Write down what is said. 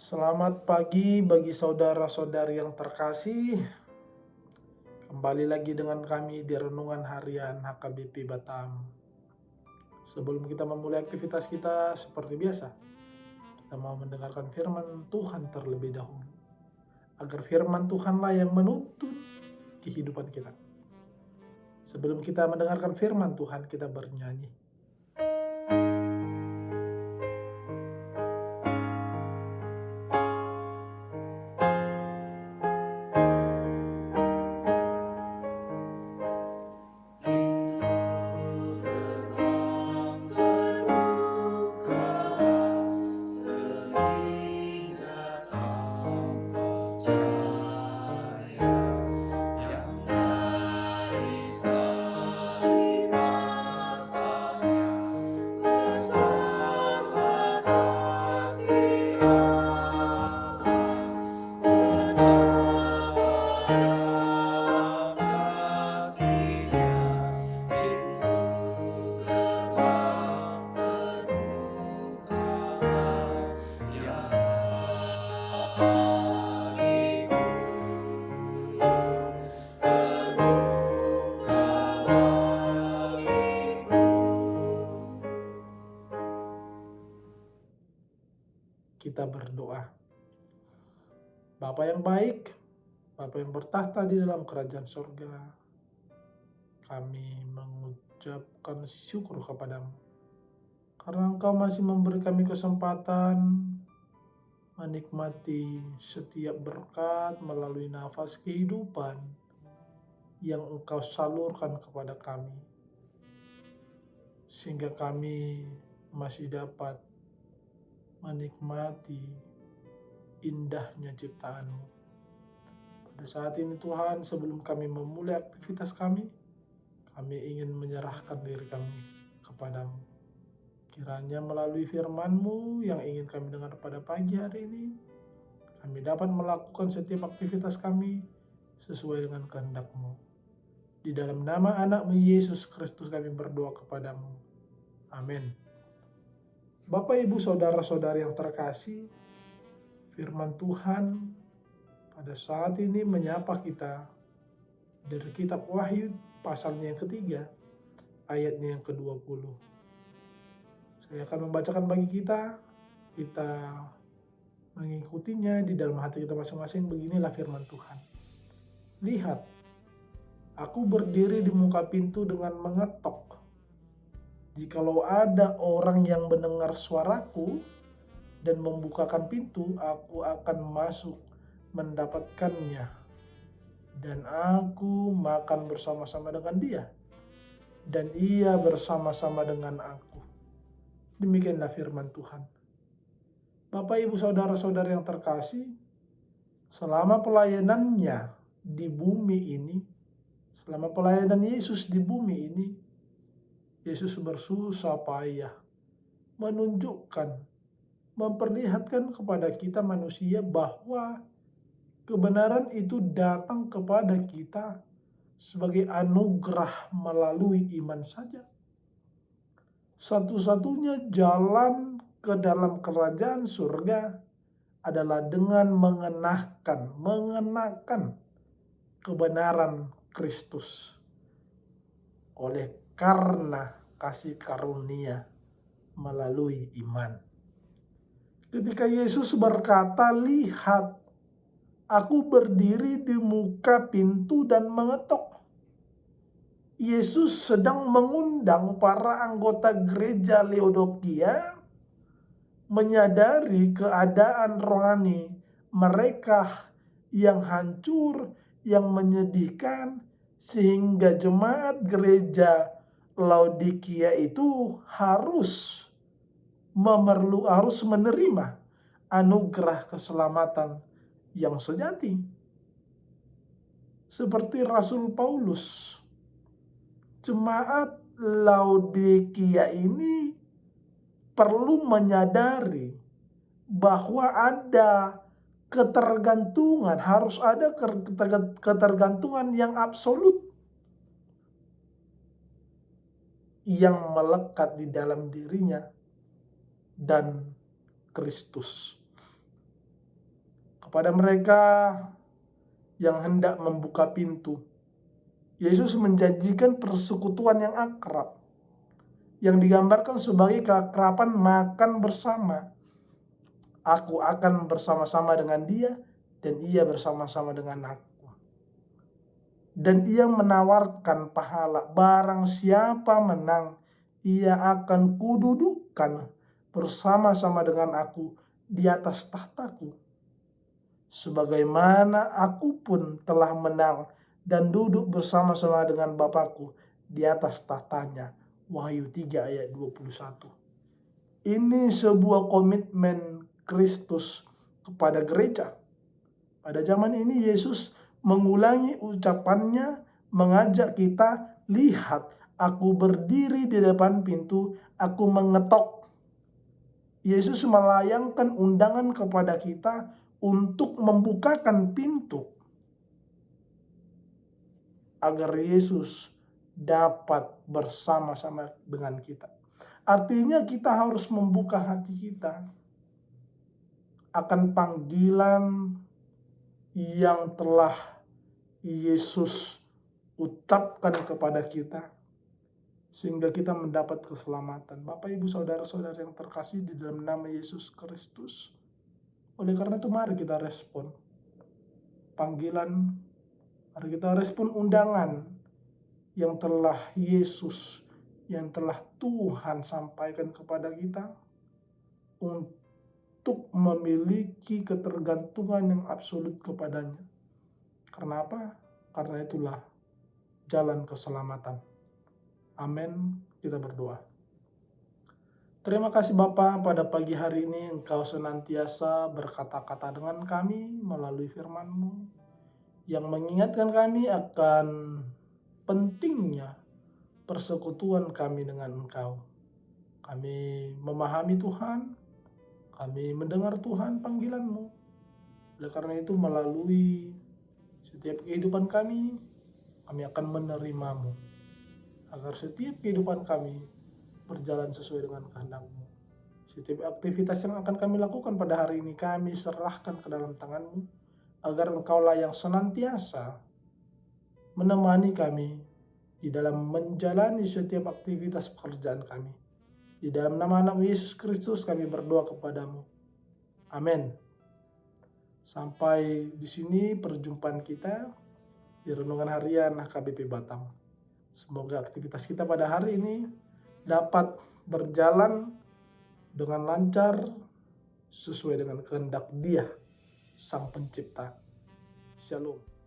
Selamat pagi bagi saudara-saudari yang terkasih. Kembali lagi dengan kami di Renungan Harian HKBP Batam. Sebelum kita memulai aktivitas kita seperti biasa, kita mau mendengarkan firman Tuhan terlebih dahulu. Agar firman Tuhanlah yang menuntun kehidupan kita. Sebelum kita mendengarkan firman Tuhan, kita bernyanyi. Kita berdoa. Bapa yang baik, Bapa yang bertahta di dalam kerajaan surga, kami mengucapkan syukur kepadamu. Karena Engkau masih memberi kami kesempatan menikmati setiap berkat melalui nafas kehidupan yang Engkau salurkan kepada kami. Sehingga kami masih dapat menikmati indahnya ciptaan-Mu. Pada saat ini Tuhan, sebelum kami memulai aktivitas kami ingin menyerahkan diri kami kepadamu. Kiranya melalui firman-Mu yang ingin kami dengar pada pagi hari ini, kami dapat melakukan setiap aktivitas kami sesuai dengan kehendak-Mu. Di dalam nama anak-Mu Yesus Kristus kami berdoa kepadamu. Amin. Bapak, Ibu, Saudara-saudari yang terkasih, firman Tuhan pada saat ini menyapa kita dari kitab Wahyu pasalnya yang ketiga, ayatnya yang ke-20. Saya akan membacakan bagi kita mengikutinya di dalam hati kita masing-masing. Beginilah firman Tuhan. Lihat, aku berdiri di muka pintu dengan mengetok. Jikalau ada orang yang mendengar suaraku dan membukakan pintu, aku akan masuk mendapatkannya. Dan aku makan bersama-sama dengan dia, dan ia bersama-sama dengan aku. Demikianlah firman Tuhan. Bapak, Ibu, Saudara-saudari yang terkasih, selama pelayanannya di bumi ini, selama pelayanan Yesus di bumi ini, Yesus bersusah payah menunjukkan, memperlihatkan kepada kita manusia bahwa kebenaran itu datang kepada kita sebagai anugerah melalui iman saja. Satu-satunya jalan ke dalam kerajaan surga adalah dengan mengenakan kebenaran Kristus. Oleh karena kasih karunia melalui iman. Ketika Yesus berkata, lihat, aku berdiri di muka pintu dan mengetok. Yesus sedang mengundang para anggota gereja Laodikia menyadari keadaan rohani mereka yang hancur, yang menyedihkan, sehingga jemaat gereja Laodikia itu harus menerima anugerah keselamatan yang sejati. Seperti Rasul Paulus, jemaat Laodikia ini perlu menyadari bahwa ada ketergantungan, harus ada ketergantungan yang absolut yang melekat di dalam dirinya dan Kristus. Kepada mereka yang hendak membuka pintu, Yesus menjanjikan persekutuan yang akrab, yang digambarkan sebagai keakraban makan bersama. Aku akan bersama-sama dengan dia, dan ia bersama-sama dengan aku. Dan ia menawarkan pahala, barang siapa menang, ia akan kududukkan bersama-sama dengan aku di atas tahtaku, sebagaimana aku pun telah menang dan duduk bersama-sama dengan Bapakku di atas tahtanya. Wahyu 3 ayat 21. Ini sebuah komitmen Kristus kepada gereja. Pada zaman ini Yesus mengulangi ucapannya, mengajak kita, lihat, aku berdiri di depan pintu, aku mengetok. Yesus melayangkan undangan kepada kita untuk membukakan pintu agar Yesus dapat bersama-sama dengan kita. Artinya kita harus membuka hati kita akan panggilan yang telah Yesus ucapkan kepada kita, sehingga kita mendapat keselamatan. Bapak, Ibu, Saudara-saudara yang terkasih di dalam nama Yesus Kristus, oleh karena itu mari kita respon panggilan, mari kita respon undangan yang telah Yesus, yang telah Tuhan sampaikan kepada kita untuk memiliki ketergantungan yang absolut kepadanya. Karena apa? Karena itulah jalan keselamatan. Amin. Kita berdoa. Terima kasih Bapa, pada pagi hari ini Engkau senantiasa berkata-kata dengan kami melalui firman-Mu yang mengingatkan kami akan pentingnya persekutuan kami dengan Engkau. Kami memahami Tuhan, kami mendengar Tuhan panggilan-Mu. Oleh karena itu melalui setiap kehidupan kami akan menerima-Mu, agar setiap kehidupan kami berjalan sesuai dengan kehendak-Mu. Setiap aktivitas yang akan kami lakukan pada hari ini kami serahkan ke dalam tangan-Mu, agar Engkaulah yang senantiasa menemani kami di dalam menjalani setiap aktivitas pekerjaan kami. Di dalam nama anak Yesus Kristus kami berdoa kepadamu. Amin. Sampai di sini perjumpaan kita di Renungan Harian HKBP Batam. Semoga aktivitas kita pada hari ini dapat berjalan dengan lancar sesuai dengan kehendak Dia, Sang Pencipta. Shalom.